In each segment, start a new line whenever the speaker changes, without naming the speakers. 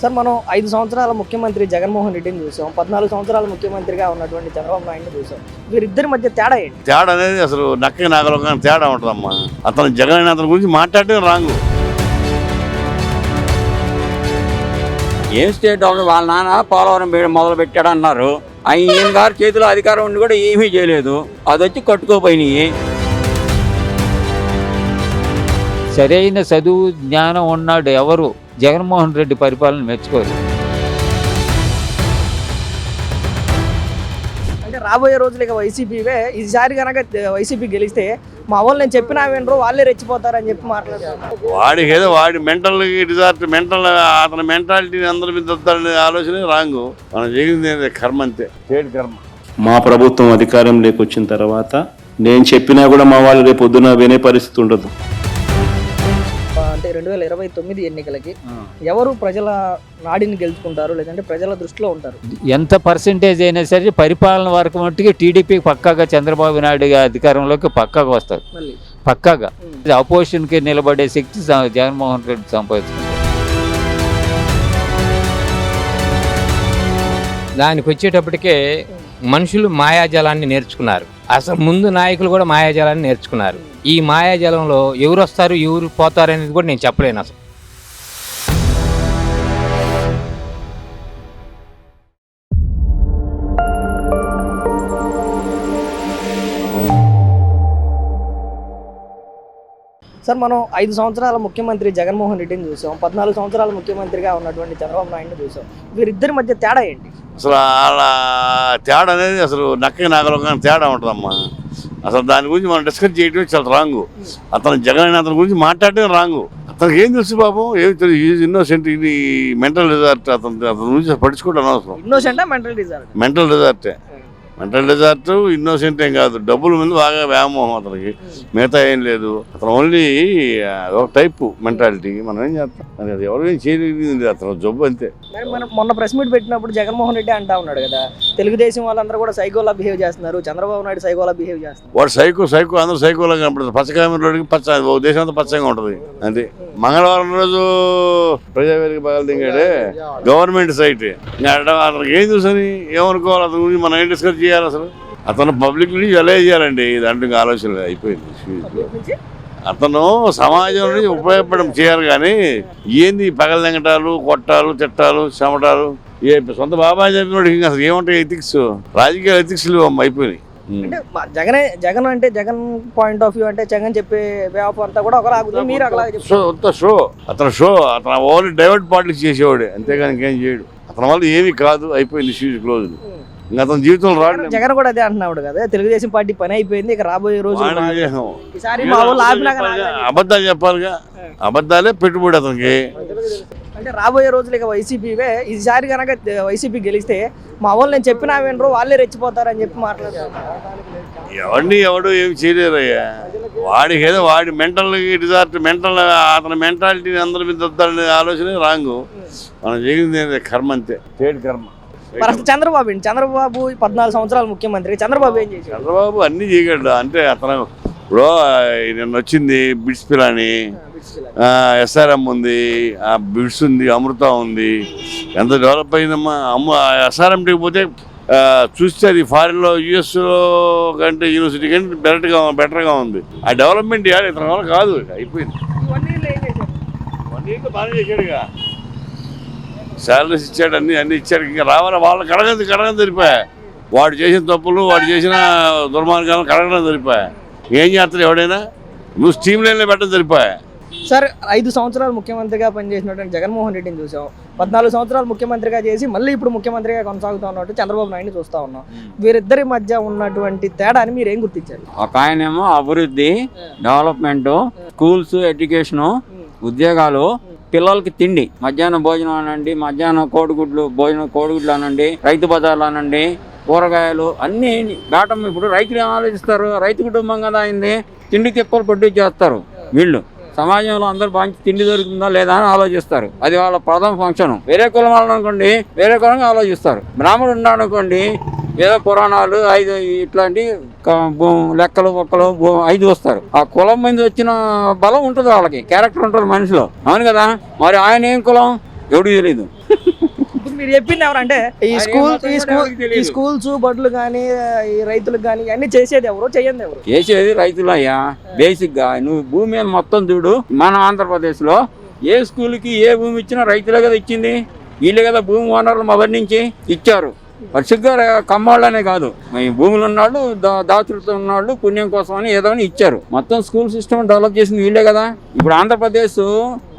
Sir మనం 5 సంవత్సరాల ముఖ్యమంత్రి జగన్మోహన్ రెడ్డిని చూసాం, 14 సంవత్సరాల ముఖ్యమంత్రిగా ఉన్నటువంటి చంద్రబాబు నాయుడుని చూసాం. వీరిద్దరి మధ్య తేడా ఏంటి?
తేడా అనేది అసలు నక్క నాగలోకానికి తేడా ఉంటుందమ్మా. అతను జగన్ అతని గురించి మాట్లాడటం రాంగు.
ఏం స్టేట్ డెవలప్ వాళ్ళ నాన్న పోలవరం మొదలు పెట్టాడు అన్నారు. ఈయన గారి చేతిలో అధికారం ఉండి కూడా ఏమీ చేయలేదు. అది వచ్చి కట్టుకోపోయినాయి.
సరైన చదువు జ్ఞానం ఉన్నాడు ఎవరు జగన్మోహన్ రెడ్డి పరిపాలన మెచ్చుకోరు.
అంటే రాబోయే రోజులు ఇక వైసీపీవే. ఈసారి కనుక వైసీపీ గెలిస్తే మా వాళ్ళు నేను చెప్పినా వినరు, వాళ్ళే రెచ్చిపోతారని చెప్పి మాట్లాడుతున్నారు.
వాడికి ఏదో వాడి మెంటల్ అతని మెంటాలిటీని అందరి మీద వస్తాడనే ఆలోచన రాంగు. మనం చేసింది కర్మ, అంతే, స్టేట్ కర్మ.
మా ప్రభుత్వం అధికారంలోకి వచ్చిన తర్వాత నేను చెప్పినా కూడా మా వాళ్ళు రేపు పొద్దున వినే పరిస్థితి ఉండదు.
అంటే 2029 ఎన్నికలకి ఎవరు ప్రజల నాడిని గెలుచుకుంటారు, లేదంటే ప్రజల దృష్టిలో ఉంటారు?
ఎంత పర్సెంటేజ్ అయినా సరే పరిపాలన వరకు మట్టుకి టీడీపీ పక్కాగా చంద్రబాబు నాయుడు అధికారంలోకి పక్కాగా వస్తారు. పక్కాగా అపోజిషన్కి నిలబడే శక్తి జగన్మోహన్ రెడ్డి సంపాదించుకుంటారు.
దానికి వచ్చేటప్పటికే మనుషులు మాయాజాలాన్ని నేర్చుకున్నారు. అసలు ముందు నాయకులు కూడా మాయాజాలాన్ని నేర్చుకున్నారు. ఈ మాయాజాలంలో ఎవరు వస్తారు ఎవరు పోతారు అనేది కూడా నేను చెప్పలేను అసలు.
సార్ మనం 5 సంవత్సరాల ముఖ్యమంత్రి జగన్మోహన్ రెడ్డిని చూసాం, 14 సంవత్సరాల ముఖ్యమంత్రిగా ఉన్నటువంటి చంద్రబాబు నాయుడుని చూసాం. వీరిద్దరి మధ్య తేడా ఏంటి?
అసలు వాళ్ళ తేడా అనేది అసలు నక్క నాగలోకానికి తేడా ఉంటుందమ్మా. అసలు దాని గురించి మనం డిస్కస్ చేయడం చాలా రాంగు. అతను జగన్ అతని గురించి మాట్లాడటం రాంగు. అతనికి ఏం తెలుసు పాపం, ఏమి తెలియదు. Is innocent. ఇది మెంటల్ డిజార్ట్. అతని గురించి పడుచుకోవడం అనవసరం.
ఇన్నోసెంటా మెంటల్ డిజార్ట్?
మెంటల్ డిజార్టే. మెంటల్ డిజార్ట్ ఇన్నోసెంట్ ఏం కాదు. డబ్బుల మీద బాగా వ్యామోహం అతనికి, మిగతా ఏం లేదు. అతను ఓన్లీ ఒక టైప్ మెంటాలిటీ. మనం ఏం చేస్తాం, అది ఎవరికైనా చేయలేదు. అతను జబ్బు, అంతే.
మనం మొన్న ప్రెస్ మీట్ పెట్టినప్పుడు జగన్మోహన్ రెడ్డి అంటా ఉన్నాడు కదా, తెలుగుదేశం వాళ్ళందరూ కూడా సైకోలా బిహేవ్ చేస్తున్నారు, చంద్రబాబు నాయుడు సైకోలా బిహేవ్ చేస్తున్నారు.
వాడు సైకో అందరూ సైకోలా కనపడుతుంది. పచ్చకాయకి పచ్చ దేశం అంతా పచ్చగా ఉంటుంది. అంతే. మంగళవారం రోజు ప్రజావేదిక పగలు దిగాడే గవర్నమెంట్ సైట్. అతనికి ఏం చూసని ఏమనుకోవాలి, అతని గురించి మనం ఏం డిస్కస్ చేయాలి? అసలు అతను పబ్లిక్ నుంచి ఎలా చేయాలండి, దాంట్లో ఆలోచన అయిపోయింది. అతను సమాజం నుంచి ఉపయోగపడడం చేయాలి, కానీ ఏంది పగల దంగటాలు, కొట్టాలు, తిట్టాలు, చెమటాలు. సొంత బాబాయ్ చెప్పినోడు ఇంకా అసలు ఏముంటాయి ఎథిక్స్? రాజకీయ ఎథిక్స్లు అయిపోయినాయి.
అంటే జగన్ అంటే జగన్ పాయింట్ ఆఫ్ వ్యూ అంటే జగన్ చెప్పే వే ఆఫ్ అంతా కూడా ఒకలాగా, మీరు ఒకలాగా
షో. అతను ఓన్లీ డైవర్ట్ పాలిటిక్స్ చేసేవాడే, అంతేగాని ఇంకేం చేయడు. అతని వల్ల ఏమీ కాదు, అయిపోయింది, ఇష్యూస్ క్లోజ్. ఇంకా అతని జీవితంలో రాడు.
జగన్ కూడా అదే అంటున్నాడు కదా, తెలుగుదేశం పార్టీ పని అయిపోయింది, ఇక రాబోయే రోజు
అబద్ధాలు చెప్పాలిగా. అబద్ధాలే పెట్టుబడి అతనికి.
అంటే రాబోయే రోజులు ఇక వైసీపీవే. ఈసారి కనుక వైసీపీ గెలిస్తే మా వాళ్ళు నేను చెప్పినా వినరు, వాళ్ళే రెచ్చిపోతారని చెప్పి మాట్లాడుతున్నారు.
ఎవడు ఏమి చేయలేరయ్యా. వాడికి ఏదో వాడి మెంటల్ డిజార్ట్, అతని మెంటాలిటీని అందరి మీద వస్తాడనే ఆలోచన రాంగు. మనం చేసింది కర్మ, అంతే, స్టేట్ కర్మ.
చంద్రబాబు 14 సంవత్సరాల ముఖ్యమంత్రి. చంద్రబాబు ఏం చేశారు?
చంద్రబాబు అన్ని చేయగలడు. అంటే అతను ఇప్పుడు నిన్న వచ్చింది బిడ్స్ పిలాని, ఎస్ఆర్ఎం ఉంది, ఆ బిడ్స్ ఉంది, అమృత ఉంది. ఎంత డెవలప్ అయిందమ్మా. ఎస్ఆర్ఎంటీకి పోతే చూస్తే అది ఫారిన్లో యుఎస్లో కంటే యూనివర్సిటీ కంటే బెటర్గా ఉంది. ఆ డెవలప్మెంట్ ఇతని వల్ల కాదు, అయిపోయింది. 1 year బాగానే చేశాడుగా. శాలరీస్ ఇచ్చాడు, అన్ని ఇచ్చాడు. ఇంకా రావాలి వాళ్ళు కడగడం సరిపోయా. వాడు చేసిన తప్పులు, వాడు చేసిన దుర్మార్గాలు కడగడం సరిపోయా. ఏం చేస్తారు ఎవడైనా? నువ్వు స్టీమ్ లైన్లో పెట్టడం సరిపోయా.
సార్ 5 సంవత్సరాలు ముఖ్యమంత్రిగా పనిచేసినటువంటి జగన్మోహన్ రెడ్డిని చూసాం, 14 సంవత్సరాలు ముఖ్యమంత్రిగా చేసి మళ్ళీ ఇప్పుడు ముఖ్యమంత్రిగా కొనసాగుతూ ఉన్నట్టు చంద్రబాబు నాయుడిని చూస్తూ ఉన్నాం. వీరిద్దరి మధ్య ఉన్నటువంటి తేడాని మీరు ఏం గుర్తించారు?
ఒక ఆయనేమో అభివృద్ధి, డెవలప్మెంట్, స్కూల్స్, ఎడ్యుకేషను, ఉద్యోగాలు, పిల్లలకి తిండి, మధ్యాహ్నం భోజనం అనండి, మధ్యాహ్నం కోడిగుడ్లు అనండి, రైతు బజార్లు అనండి, కూరగాయలు అన్నీ బేటం. ఇప్పుడు రైతులు ఏం ఆలోచిస్తారు? రైతు కుటుంబం కదా అయింది, తిండి తిప్పలు పట్టు చేస్తారు. వీళ్ళు సమాజంలో అందరూ మంచి తిండి దొరుకుతుందా లేదా అని ఆలోచిస్తారు. అది వాళ్ళ ప్రథమ ఫంక్షన్. వేరే కులం వాళ్ళు అనుకోండి వేరే కులంగా ఆలోచిస్తారు. బ్రాహ్మణుడు ఉన్నాడు అనుకోండి, ఏదో పురాణాలు 5 ఇట్లాంటి లెక్కలు ఒక్కలు 5 వస్తారు. ఆ కులం మీద వచ్చిన బలం ఉంటుంది, వాళ్ళకి క్యారెక్టర్ ఉంటుంది మనిషిలో. అవును కదా. మరి ఆయన ఏం కులం ఎవడికి తెలీదు.
ఇప్పుడు మీరు చెప్పింది ఎవరంటే ఈ స్కూల్స్ బడులు కానీ ఈ రైతులకు కానీ ఇవన్నీ చేసేది ఎవరు చెయ్యండి ఎవరు?
చేసేది రైతులయ్యా. బేసిక్ గా నువ్వు భూమి మీద మొత్తం చూడు. మన ఆంధ్రప్రదేశ్ లో ఏ స్కూల్కి ఏ భూమి ఇచ్చినా రైతులే కదా ఇచ్చింది. వీళ్ళే కదా భూమి ఓనర్లు మొదటి నుంచి ఇచ్చారు. పరిశుద్ధ కమ్మాళ్ళనే కాదు, ఈ భూములు ఉన్నాళ్ళు, దాతృత్వం ఉన్నాళ్ళు, పుణ్యం కోసం అని ఏదో ఇచ్చారు. మొత్తం స్కూల్ సిస్టమ్ డెవలప్ చేసింది వీళ్ళే కదా. ఇప్పుడు ఆంధ్రప్రదేశ్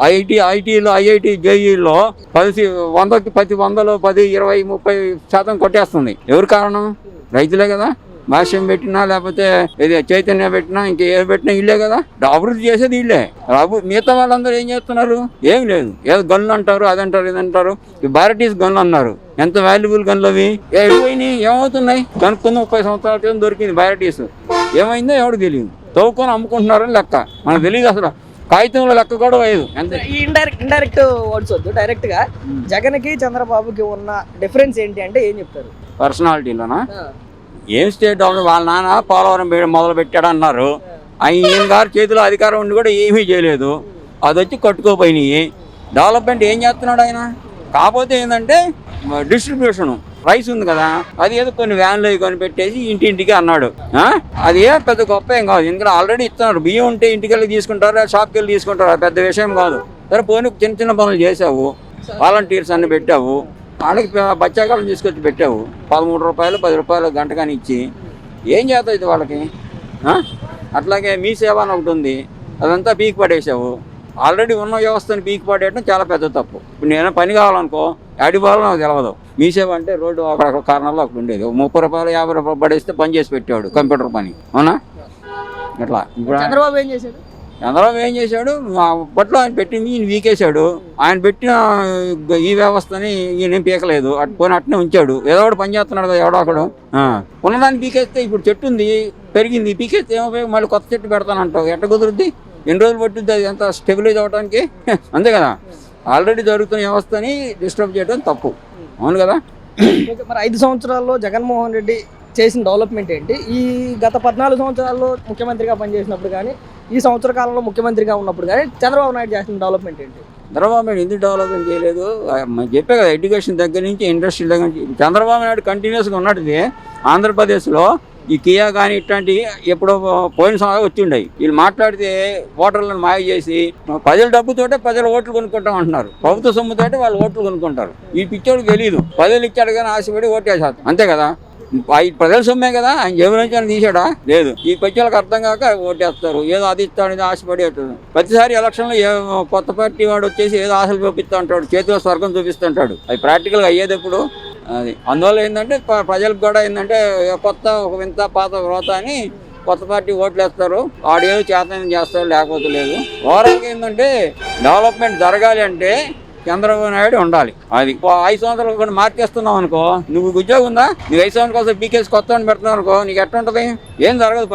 ఐటీలో ఐఐటి జేఈలో 100కి 10 20 30% కొట్టేస్తుంది. ఎవరు కారణం? రైతులే కదా. భాష్యం పెట్టినా లేకపోతే ఇది చైతన్య పెట్టినా ఇంక ఏది పెట్టినా ఇల్లే కదా. అభివృద్ధి చేసేది ఇల్లే. మిగతా వాళ్ళందరూ ఏం చేస్తున్నారు? ఏం లేదు. ఏదో గన్లు అంటారు, అదంటారు, ఇదంటారు. ఈ భారతీయ గన్లు అన్నారు. ఎంత వాల్యుబుల్ గన్లు అవి ఎడిపోయినాయి, ఏమవుతున్నాయి? కనుక్కున్న 30 సంవత్సరాల క్రితం దొరికింది భారతీయస్. ఏమైందో ఎవరికి తెలియదు. తవ్వుకొని అమ్ముకుంటున్నారని లెక్క. మనకు తెలియదు అసలు. కాగితంలో లెక్క కూడా లేదు.
ఈ ఇండైరెక్ట్ వర్డ్స్ వద్దు, డైరెక్ట్ గా జగన్ కి చంద్రబాబుకి ఉన్న డిఫరెన్స్ ఏంటి అంటే ఏం చెప్తారు?
పర్సనాలిటీలోనా? ఏం స్టేట్ డెవలప్ వాళ్ళ నాన్న పోలవరం మొదలు పెట్టాడు అన్నారు. ఈయన గారి చేతిలో అధికారం ఉండి కూడా ఏమీ చేయలేదు. అది వచ్చి కట్టుకోపోయినాయి. డెవలప్మెంట్ ఏం చేస్తున్నాడు ఆయన? కాకపోతే ఏంటంటే డిస్ట్రిబ్యూషను రైస్ ఉంది కదా, అది ఏదో కొన్ని వ్యాన్లు కొని పెట్టేసి ఇంటింటికి అన్నాడు. అది ఏం పెద్ద గొప్ప ఏం కాదు. ఎందుకంటే ఆల్రెడీ ఇస్తున్నారు. బియ్యం ఉంటే ఇంటికి వెళ్ళి తీసుకుంటారు, షాప్కి వెళ్ళి తీసుకుంటారు. అది పెద్ద విషయం కాదు. సరే పోనీ చిన్న చిన్న పనులు చేసావు, వాలంటీర్స్ అన్ని పెట్టావు, వాళ్ళకి బచ్చాకాలం తీసుకొచ్చి పెట్టావు. 13 రూపాయలు 10 రూపాయలు గంట కానీ ఇచ్చి ఏం చేస్తావు ఇది వాళ్ళకి? అట్లాగే మీ సేవ అని ఒకటి ఉంది, అదంతా పీకి పడేసావు. ఆల్రెడీ ఉన్న వ్యవస్థను పీకి పడేయడం చాలా పెద్ద తప్పు. ఇప్పుడు నేను పని కావాలనుకో, యాడి పోవాలో నాకు తెలియదు. మీ సేవ అంటే రోడ్డు అక్కడ కారణాల్లో ఒకటి ఉండేది. 30 రూపాయలు 50 రూపాయలు పడేస్తే పని చేసి పెట్టాడు, కంప్యూటర్ పని. అవునా? అట్లా ఇప్పుడు
చంద్రబాబు ఏం చేశాడు?
చంద్రబాబు ఏం చేశాడు? అప్పట్లో ఆయన పెట్టింది ఈయన వీకేశాడు. ఆయన పెట్టిన ఈ వ్యవస్థని ఈయన పీకలేదు. పోనీ అట్నే ఉంచాడు. ఏదో ఒకటి పని చేస్తున్నాడు కదా ఎవడో ఒకడు. ఉన్నదాన్ని పీకేస్తే ఇప్పుడు చెట్టు ఉంది, పెరిగింది, పీకేస్తే ఏమో మళ్ళీ కొత్త చెట్టు పెడతానంటావు. ఎట్ట కుదురుద్ది? ఎన్ని రోజులు పట్టుద్ది అది ఎంత స్టెబిలైజ్ అవడానికి? అంతే కదా. ఆల్రెడీ జరుగుతున్న వ్యవస్థని డిస్టర్బ్ చేయడం తప్పు. అవును కదా.
మరి 5 సంవత్సరాల్లో జగన్మోహన్ రెడ్డి చేసిన డెవలప్మెంట్ ఏంటి? ఈ గత 14 సంవత్సరాల్లో ముఖ్యమంత్రిగా పనిచేసినప్పుడు కానీ, ఈ సంవత్సర కాలంలో ముఖ్యమంత్రిగా ఉన్నప్పుడు కానీ చంద్రబాబు నాయుడు చేసిన డెవలప్మెంట్ ఏంటి?
చంద్రబాబు నాయుడు ఎందుకు డెవలప్మెంట్ చేయలేదు? చెప్పే కదా, ఎడ్యుకేషన్ దగ్గర నుంచి ఇండస్ట్రీ దగ్గర నుంచి చంద్రబాబు నాయుడు కంటిన్యూస్గా ఉన్నట్టుది. ఆంధ్రప్రదేశ్లో ఈ కియా కానీ ఇట్లాంటి ఎప్పుడో పోయిన సమయం వచ్చి ఉండయి. వీళ్ళు మాట్లాడితే ఓటర్లను మాయ చేసి ప్రజల డబ్బుతోటే ప్రజలు ఓట్లు కొనుక్కుంటాం అంటున్నారు. ప్రభుత్వ సొమ్ముతోటే వాళ్ళు ఓట్లు కొనుక్కుంటారు. ఈ పిచ్చోడికి తెలియదు. ప్రజలు ఇచ్చాడు కానీ ఆశపడి ఓటేసారు. అంతే కదా. ప్రజల సొమ్మే కదా. ఆయన జేబు నుంచి తీసాడా? లేదు. ఈ పిచ్చోళ్ళకి అర్థం కాక ఓటేస్తారు. ఏదో అది ఇస్తాడు ఆశపడి. ప్రతిసారి ఎలక్షన్లో కొత్త పార్టీ వాడు వచ్చేసి ఏదో ఆశలు చూపిస్తూ ఉంటాడు, చేతిలో స్వర్గం చూపిస్తుంటాడు. అది ప్రాక్టికల్గా అయ్యేది ఎప్పుడు? అది అందువల్ల ఏంటంటే ప్రజలకు కూడా ఏంటంటే కొత్త ఒక వింత పాత వ్రోత అని కొత్త పార్టీ ఓట్లు వేస్తారు. వాడు ఏదో చేతనం చేస్తాడు, లేకపోతే లేదు. ఓవరాల్గా ఏంటంటే డెవలప్మెంట్ జరగాలి అంటే చంద్రబాబు నాయుడు ఉండాలి. అది 5 సంవత్సరాలు కూడా మార్చేస్తున్నావు అనుకో, నువ్వు ఉద్యోగం ఉందా? నీకు 5 సంవత్సరాల కోసం పీకేసి కొత్త పెడుతున్నావు అనుకో, నీకు ఎట్లా ఉంటుంది? ఏం జరగదు.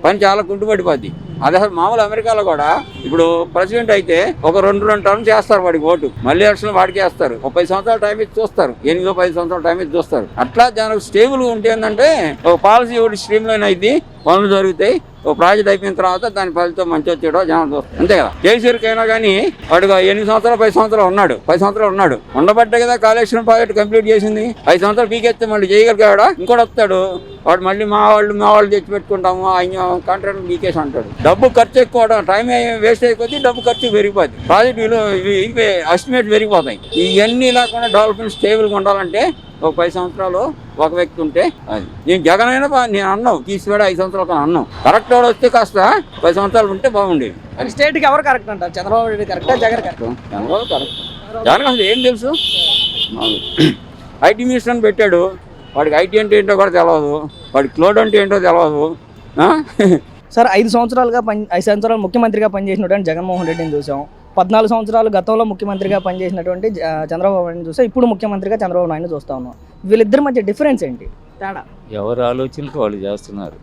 పని చాలా కుంటుపడిపోద్ది. అది అసలు మామూలు అమెరికాలో కూడా ఇప్పుడు ప్రెసిడెంట్ అయితే ఒక 2 టర్మ్ చేస్తారు వాడికి ఓటు, మళ్ళీ ఎలక్షన్ వాడికి వేస్తారు. 30 సంవత్సరాల టైం ఇచ్చి చూస్తారు, 8-10 సంవత్సరాల టైం ఇచ్చి చూస్తారు. అట్లా దానికి స్టేబుల్గా ఉంటే ఏంటంటే ఒక పాలసీ ఒకటి స్ట్రీమ్ లైన్ అయింది, పనులు జరుగుతాయి. ఒక ప్రాజెక్ట్ అయిపోయిన తర్వాత దాని ఫలితం మంచి వచ్చేటో జనం చూస్తారు. అంతే కదా. కేసీఆర్కైనా కానీ వాడు 8 సంవత్సరాలు 10 సంవత్సరాలు ఉన్నాడు, 10 సంవత్సరాలు ఉన్నాడు. ఉండబట్టే కదా కాళేశ్వరం ప్రాజెక్ట్ కంప్లీట్ చేసింది. 5 సంవత్సరాలు పీకేస్తే మళ్ళీ చేయగలిగాడా? ఇంకోటి వస్తాడు వాడు మళ్ళీ మా వాళ్ళు తెచ్చి పెట్టుకుంటాము ఆయన కాంట్రాక్ట్ పీకేసి అంటాడు. డబ్బు ఖర్చు ఎక్కువ, టైం వేస్ట్ అయిపోతే డబ్బు ఖర్చు పెరిగిపోద్ది, ప్రాజెక్ట్ ఎస్టిమేట్ పెరిగిపోతాయి. ఇవన్నీ లేకుండా డెవలప్మెంట్ స్టేబుల్గా ఉండాలంటే ఒక 10 సంవత్సరాలు ఒక వ్యక్తి ఉంటే అది. నేను జగన్ అయినా నేను అన్నావు తీసివాడు 5 సంవత్సరాలు కానీ అన్నావు. కరెక్ట్ వాడు వస్తే కాస్త 10 సంవత్సరాలు ఉంటే బాగుండేది.
స్టేట్కి ఎవరు కరెక్ట్ అంటారు? చంద్రబాబు నాయుడు కరెక్టా, జగన్ కరెక్ట్?
చంద్రబాబు కరెక్ట్. జగన్ అసలు ఏం తెలుసు? ఐటీ మినిస్టర్ అని పెట్టాడు, వాడికి ఐటీ అంటే ఏంటో కూడా తెలియదు, వాడికి క్లోడ్ అంటే ఏంటో తెలియదు.
సార్ 5 సంవత్సరాలు ముఖ్యమంత్రిగా పనిచేసినటువంటి జగన్మోహన్ రెడ్డిని చూసాం. 14 సంవత్సరాలు గతంలో ముఖ్యమంత్రిగా పనిచేసినటువంటి చంద్రబాబు నాయుడు చూసాం. ఇప్పుడు ముఖ్యమంత్రిగా చంద్రబాబు నాయుడు చూస్తా ఉన్నాం. వీళ్ళిద్దరి మధ్య డిఫరెన్స్ ఏంటి, తేడా?
ఎవరు ఆలోచనలు వాళ్ళు చేస్తున్నారు,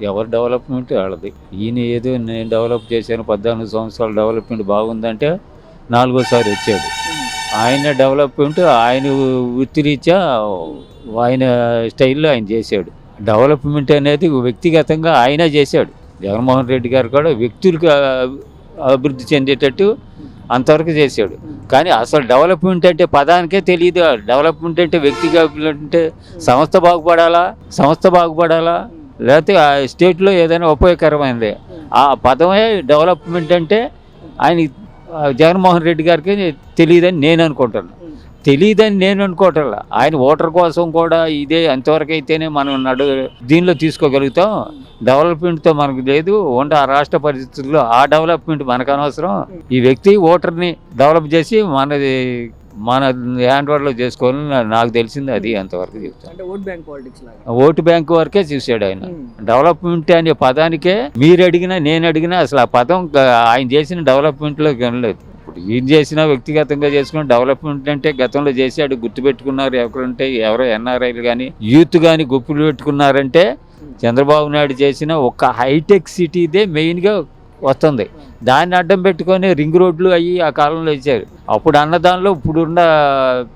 ఎవరు డెవలప్మెంట్ వాళ్ళది. ఈయన ఏదో నేను డెవలప్ చేశాను 14 సంవత్సరాల డెవలప్మెంట్ బాగుందంటే 4వసారి వచ్చాడు. ఆయన డెవలప్మెంట్ ఆయన వృత్తిరీత్యా ఆయన స్టైల్లో ఆయన చేశాడు. డెవలప్మెంట్ అనేది వ్యక్తిగతంగా ఆయన చేశాడు. జగన్మోహన్ రెడ్డి గారు కూడా వ్యక్తులకు అభివృద్ధి చెందేటట్టు అంతవరకు చేశాడు. కానీ అసలు డెవలప్మెంట్ అంటే పదానికే తెలియదు. డెవలప్మెంట్ అంటే వ్యక్తిగా అంటే సంస్థ బాగుపడాలా లేకపోతే ఆ స్టేట్లో ఏదైనా ఉపయోగకరమైనది. ఆ పదమే డెవలప్మెంట్ అంటే ఆయన జగన్మోహన్ రెడ్డి గారికి తెలియదని నేను అనుకుంటున్నాను. ఆయన ఓటర్ కోసం కూడా ఇదే అంతవరకు అయితేనే మనం దీనిలో తీసుకోగలుగుతాం. డెవలప్మెంట్తో మనకు లేదు. ఆ రాష్ట్ర పరిస్థితుల్లో ఆ డెవలప్మెంట్ మనకు అనవసరం. ఈ వ్యక్తి ఓటర్ని డెవలప్ చేసి మన హ్యాండ్ ఓవర్లో చేసుకోవాలని నాకు తెలిసింది. అది అంతవరకు చెప్తాను.
అంటే
ఓటు బ్యాంక్ వరకే చూశాడు ఆయన. డెవలప్మెంట్ అనే పదానికే మీరు అడిగినా నేను అడిగినా అసలు ఆ పదం ఆయన చేసిన డెవలప్మెంట్లో కనలేదు. ఇప్పుడు ఈయన చేసిన వ్యక్తిగతంగా చేసుకున్న డెవలప్మెంట్ అంటే గతంలో చేశాడు, గుర్తుపెట్టుకున్నారు. ఎవరో ఎన్ఆర్ఐలు కానీ యూత్ కానీ గుర్తులు పెట్టుకున్నారంటే చంద్రబాబు నాయుడు చేసిన ఒక హైటెక్ సిటీదే మెయిన్గా వస్తుంది. దాన్ని అడ్డం పెట్టుకొని రింగ్ రోడ్లు అయ్యి ఆ కాలంలో ఇచ్చారు. అప్పుడు అన్నదానిలో ఇప్పుడున్న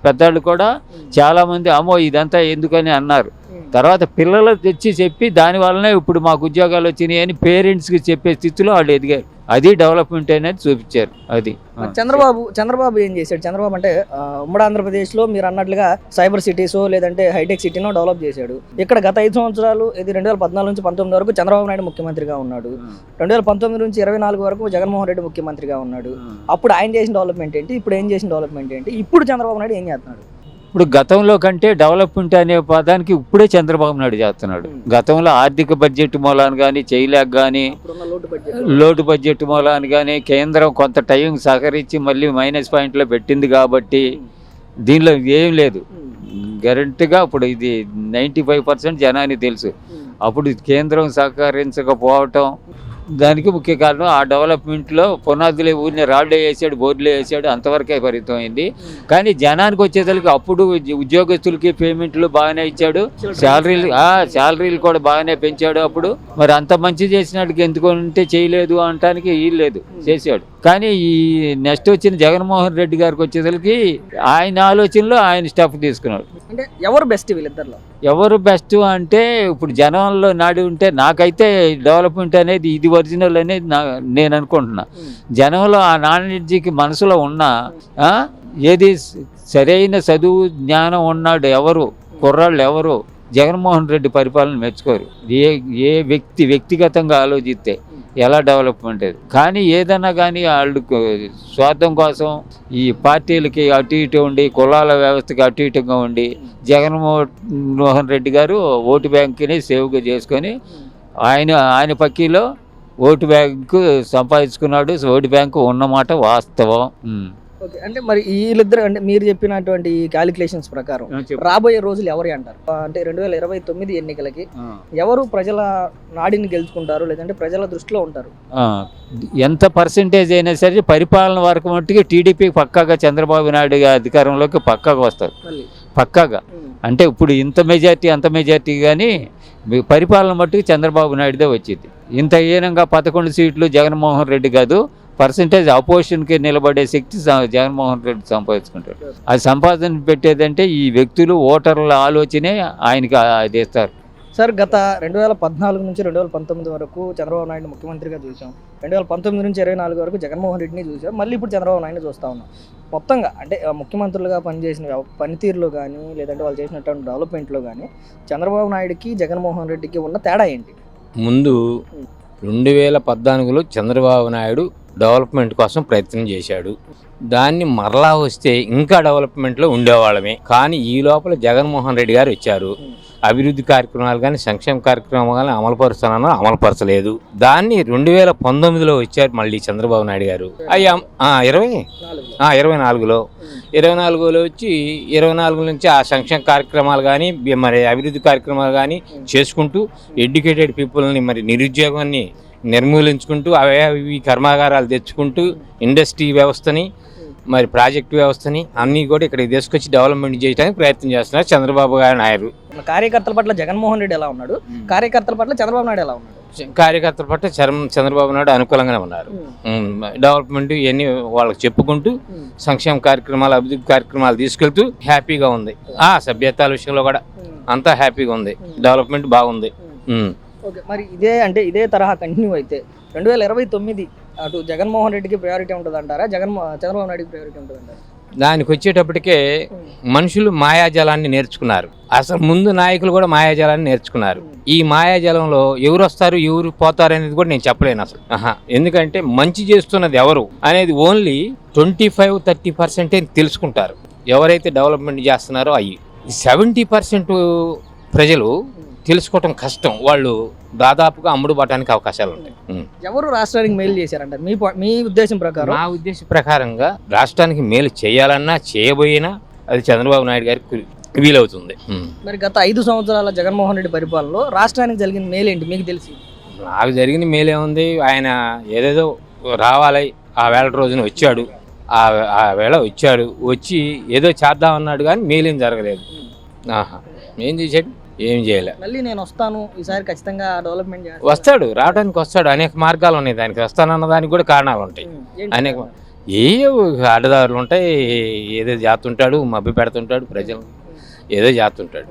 పెద్దవాళ్ళు కూడా చాలామంది అమ్మో ఇదంతా ఎందుకని అన్నారు. తర్వాత పిల్లలు తెచ్చి చెప్పి దానివల్లనే ఇప్పుడు మాకు ఉద్యోగాలు వచ్చినాయి అని పేరెంట్స్కి చెప్పే స్థితిలో వాళ్ళు ఎదిగారు. అది డెవలప్మెంట్ అనేది చూపించారు. అది
చంద్రబాబు ఏం చేశాడు? చంద్రబాబు అంటే ఉమ్మడి ఆంధ్రప్రదేశ్లో మీరు అన్నట్లుగా సైబర్ సిటీస్ లేదంటే హైటెక్ సిటీనో డెవలప్ చేశాడు. ఇక్కడ గత 5 సంవత్సరాలు ఇది 2014 నుంచి 19 వరకు చంద్రబాబు నాయుడు ముఖ్యమంత్రిగా ఉన్నాడు. 2019 నుంచి 24 వరకు జగన్మోహన్ రెడ్డి ముఖ్యమంత్రిగా ఉన్నాడు. అప్పుడు ఆయన చేసిన డెవలప్మెంట్ ఏంటి, ఇప్పుడు ఏం చేసిన డెవలప్మెంట్ ఏంటి, ఇప్పుడు చంద్రబాబు నాయుడు ఏం చేస్తున్నాడు?
ఇప్పుడు గతంలో కంటే డెవలప్మెంట్ అనే పదానికి ఇప్పుడే చంద్రబాబు నాయుడు చేస్తున్నాడు. గతంలో ఆర్థిక బడ్జెట్ మూలాన్ని కానీ చేయలేక కానీ లోటు బడ్జెట్ మూలాన్ని కానీ కేంద్రం కొంత టైం సహకరించి మళ్ళీ మైనస్ పాయింట్లో పెట్టింది కాబట్టి దీనిలో ఏం లేదు. గ్యారెంటీగా ఇప్పుడు ఇది 95% జనానికి తెలుసు. అప్పుడు కేంద్రం సహకరించకపోవటం దానికి ముఖ్య కారణం. ఆ డెవలప్మెంట్లో పునాదులే ఊరిని రాళ్ళే వేసాడు, బోర్డులే వేసాడు, అంతవరకే పరిమితమైంది. కానీ జనానికి వచ్చేసరికి అప్పుడు ఉద్యోగస్తులకి పేమెంట్లు బాగానే ఇచ్చాడు, శాలరీలు కూడా బాగానే పెంచాడు. అప్పుడు మరి అంత మంచి చేసినట్టుగా ఎందుకంటే చేయలేదు అనటానికి వీల్లేదు, చేశాడు. కానీ ఈ నెక్స్ట్ వచ్చిన జగన్మోహన్ రెడ్డి గారికి వచ్చేసరికి ఆయన ఆలోచనలో ఆయన స్టెప్ తీసుకున్నాడు.
అంటే ఎవరు బెస్ట్ వీళ్ళిద్దరిలో?
ఎవరు బెస్ట్ అంటే ఇప్పుడు జనంలో నాడి ఉంటే నాకైతే డెవలప్మెంట్ అనేది ఇది ఒరిజినల్ అనేది నేను అనుకుంటున్నా. జనంలో ఆ నాలెడ్జికి మనసులో ఉన్న ఏది సరైన చదువు జ్ఞానం ఉన్నాడు ఎవరు కుర్రాళ్ళు ఎవరు జగన్మోహన్ రెడ్డి పరిపాలన మెచ్చుకోరు. ఏ వ్యక్తిగతంగా ఆలోచిస్తే ఎలా డెవలప్మెంట్ అది. కానీ ఏదన్నా కానీ వాళ్ళు స్వార్థం కోసం ఈ పార్టీలకి అటు ఇటు ఉండి కులాల వ్యవస్థకి అటు ఇటుగా ఉండి జగన్మోహన్ రెడ్డి గారు ఓటు బ్యాంకుని సేవ్గా చేసుకొని ఆయన పక్కీలో ఓటు బ్యాంకు సంపాదించుకున్నాడు. ఓటు బ్యాంకు ఉన్నమాట వాస్తవం.
ఓకే, అంటే మరి వీళ్ళిద్దరు అంటే మీరు చెప్పినటువంటి క్యాలిక్యులేషన్స్ ప్రకారం రాబోయే రోజులు ఎవరు అంటారు? అంటే 2029 ఎన్నికలకి ఎవరు ప్రజల నాడిని గెలుచుకుంటారు లేదంటే ప్రజల దృష్టిలో ఉంటారు?
ఎంత పర్సెంటేజ్ అయినా సరే పరిపాలన వరకు మట్టుకి టీడీపీ పక్కాగా చంద్రబాబు నాయుడు అధికారంలోకి పక్కాగా వస్తారు. పక్కాగా అంటే ఇప్పుడు ఇంత మెజార్టీ అంత మెజార్టీ కానీ పరిపాలన మట్టుకు చంద్రబాబు నాయుడుదే వచ్చింది. ఇంత హీనంగా 11 సీట్లు జగన్మోహన్ రెడ్డి కాదు, పర్సెంటేజ్ అపోజిషన్కి నిలబడే శక్తి జగన్మోహన్ రెడ్డి సంపాదించుకుంటాడు. అది సంపాదన పెట్టేదంటే ఈ వ్యక్తులు ఓటర్ల ఆలోచనే ఆయనకి అది ఇస్తారు.
సార్, గత 2014 నుంచి 2019 వరకు చంద్రబాబు నాయుడు ముఖ్యమంత్రిగా చూసాం. 2019 నుంచి 24 వరకు జగన్మోహన్ రెడ్డిని చూసాం. మళ్ళీ ఇప్పుడు చంద్రబాబు నాయుడు చూస్తూ ఉన్నాం. మొత్తంగా అంటే ముఖ్యమంత్రులుగా పనిచేసిన పనితీరులో కానీ లేదంటే వాళ్ళు చేసినటువంటి డెవలప్మెంట్లో కానీ చంద్రబాబు నాయుడుకి జగన్మోహన్ రెడ్డికి ఉన్న తేడా ఏంటి?
ముందు 2014లో చంద్రబాబు నాయుడు డెవలప్మెంట్ కోసం ప్రయత్నం చేశాడు. దాన్ని మరలా వస్తే ఇంకా డెవలప్మెంట్లో ఉండేవాళ్ళమే. కానీ ఈ లోపల జగన్మోహన్ రెడ్డి గారు వచ్చారు. అభివృద్ధి కార్యక్రమాలు కానీ సంక్షేమ కార్యక్రమాలు కానీ అమలుపరుస్తానన్నా అమలుపరచలేదు. దాన్ని 2019లో వచ్చారు మళ్ళీ చంద్రబాబు నాయుడు గారు. 24లో వచ్చి 24 నుంచి ఆ సంక్షేమ కార్యక్రమాలు కానీ మరి అభివృద్ధి కార్యక్రమాలు కానీ చేసుకుంటూ ఎడ్యుకేటెడ్ పీపుల్ని మరి నిరుద్యోగాన్ని నిర్మూలించుకుంటూ అవి కర్మాగారాలు తెచ్చుకుంటూ ఇండస్ట్రీ వ్యవస్థని మరి ప్రాజెక్టు వ్యవస్థని అన్నీ కూడా ఇక్కడికి తీసుకొచ్చి డెవలప్మెంట్ చేయడానికి ప్రయత్నం చేస్తున్నారు చంద్రబాబు నాయుడు.
కార్యకర్తల పట్ల జగన్మోహన్ రెడ్డి ఎలా ఉన్నాడు, కార్యకర్తల పట్ల చంద్రబాబు నాయుడు ఎలా ఉన్నాడు?
కార్యకర్తల పట్ల చంద్రబాబు నాయుడు అనుకూలంగానే ఉన్నారు. డెవలప్మెంట్ ఇవన్నీ వాళ్ళకి చెప్పుకుంటూ సంక్షేమ కార్యక్రమాలు అభివృద్ధి కార్యక్రమాలు తీసుకెళ్తూ హ్యాపీగా ఉంది. సభ్యతాల విషయంలో కూడా అంతా హ్యాపీగా ఉంది. డెవలప్మెంట్ బాగుంది.
ఓకే, మరి ఇదే తరహా కంటిన్యూ అయితే 2029 అటు జగన్మోహన్ రెడ్డికి ప్రయారిటీ ఉంటుంది అంటారా, చంద్రబాబు నాయుడుకి ప్రయారిటీ ఉంటుంది అంటారా?
దానికి వచ్చేటప్పటికే మనుషులు మాయాజాలాన్ని నేర్చుకున్నారు. అసలు ముందు నాయకులు కూడా మాయాజాలాన్ని నేర్చుకున్నారు. ఈ మాయాజాలంలో ఎవరు వస్తారు ఎవరు పోతారు అనేది కూడా నేను చెప్పలేను అసలు. ఎందుకంటే మంచి చేస్తున్నది ఎవరు అనేది ఓన్లీ 25-30% తెలుసుకుంటారు. ఎవరైతే డెవలప్మెంట్ చేస్తున్నారో అయ్యి 70% ప్రజలు తెలుసుకోవటం కష్టం. వాళ్ళు దాదాపుగా అమ్ముడు పడటానికి అవకాశాలు ఉంటాయి.
ఎవరు రాష్ట్రానికి మేలు చేశారంటారు మీ ఉద్దేశం ప్రకారం?
నా ఉద్దేశం ప్రకారంగా రాష్ట్రానికి మేలు చేయాలన్నా చేయబోయినా అది చంద్రబాబు నాయుడు గారికి వీలవుతుంది.
మరి గత 5 సంవత్సరాల జగన్మోహన్ రెడ్డి పరిపాలనలో రాష్ట్రానికి జరిగిన మేలు ఏంటి మీకు తెలిసి?
నాకు జరిగిన మేలే ఉంది. ఆయన ఏదేదో రావాలి ఆ వేళ రోజున వచ్చాడు, ఆ వేళ వచ్చాడు, వచ్చి ఏదో చేద్దామన్నాడు కానీ మేలేం జరగలేదు. ఏం చేశాడు? ఏం చేయలే.
మళ్ళీ నేను వస్తాను ఈసారి ఖచ్చితంగా డెవలప్మెంట్ చేస్తాను
వస్తాడు, రావడానికి వస్తాడు. అనేక మార్గాలు ఉన్నాయి దానికి. వస్తానన్న దానికి కూడా కారణాలు ఉంటాయి. అనేక ఏ అడ్డదారులు ఉంటాయి. ఏదో చేస్తుంటాడు, మభ్య పెడుతుంటాడు ప్రజలు, ఏదో చేస్తుంటాడు.